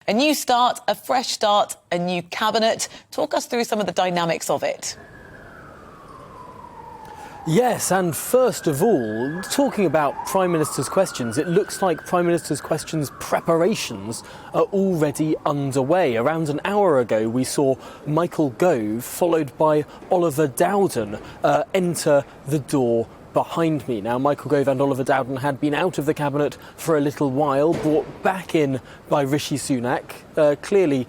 A new start, a fresh start, a new cabinet. Talk us through some of the dynamics of it. Yes, and first of all, talking about Prime Minister's questions, it looks like Prime Minister's questions preparations are already underway. Around an hour ago, we saw Michael Gove, followed by Oliver Dowden, enter the door behind me. Now, Michael Gove and Oliver Dowden had been out of the cabinet for a little while, brought back in by Rishi Sunak. Clearly,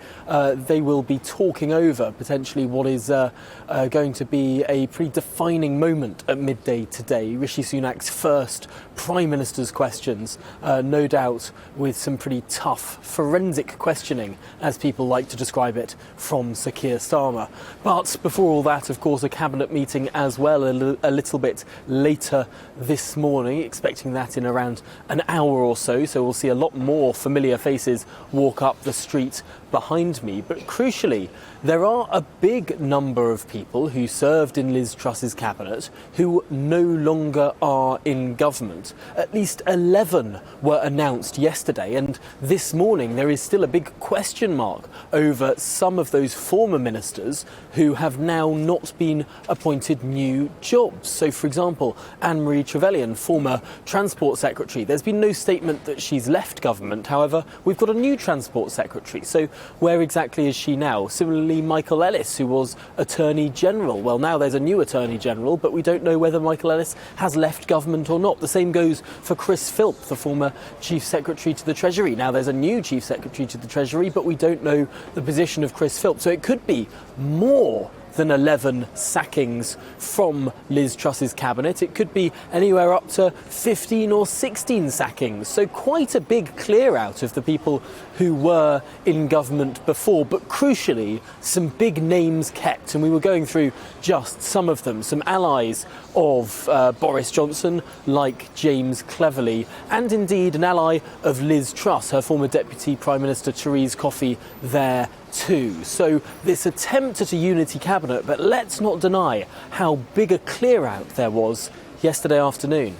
they will be talking over potentially what is going to be a pretty defining moment at midday today. Rishi Sunak's first Prime Minister's questions, no doubt with some pretty tough forensic questioning, as people like to describe it, from Sir Keir Starmer. But before all that, of course, a cabinet meeting as well, a little bit later this morning, expecting that in around an hour or so. So we'll see a lot more familiar faces walk up the street behind me. But crucially, there are a big number of people who served in Liz Truss's cabinet who no longer are in government. At least 11 were announced yesterday, and this morning there is still a big question mark over some of those former ministers who have now not been appointed new jobs. So, for example, Anne-Marie Trevelyan, former Transport Secretary. There's been no statement that she's left government. However, we've got a new Transport Secretary. So where exactly is she now? Similarly, Michael Ellis, who was Attorney General. Well, now there's a new Attorney General, but we don't know whether Michael Ellis has left government or not. The same goes for Chris Philp, the former Chief Secretary to the Treasury. Now there's a new Chief Secretary to the Treasury, but we don't know the position of Chris Philp. So it could be more than 11 sackings from Liz Truss's cabinet. It could be anywhere up to 15 or 16 sackings. So quite a big clear out of the people who were in government before. But crucially, some big names kept. And we were going through just some of them. Some allies of Boris Johnson, like James Cleverly, and indeed an ally of Liz Truss, her former Deputy Prime Minister Therese Coffey, there too. So this attempt at a unity cabinet, but let's not deny how big a clear out there was yesterday afternoon.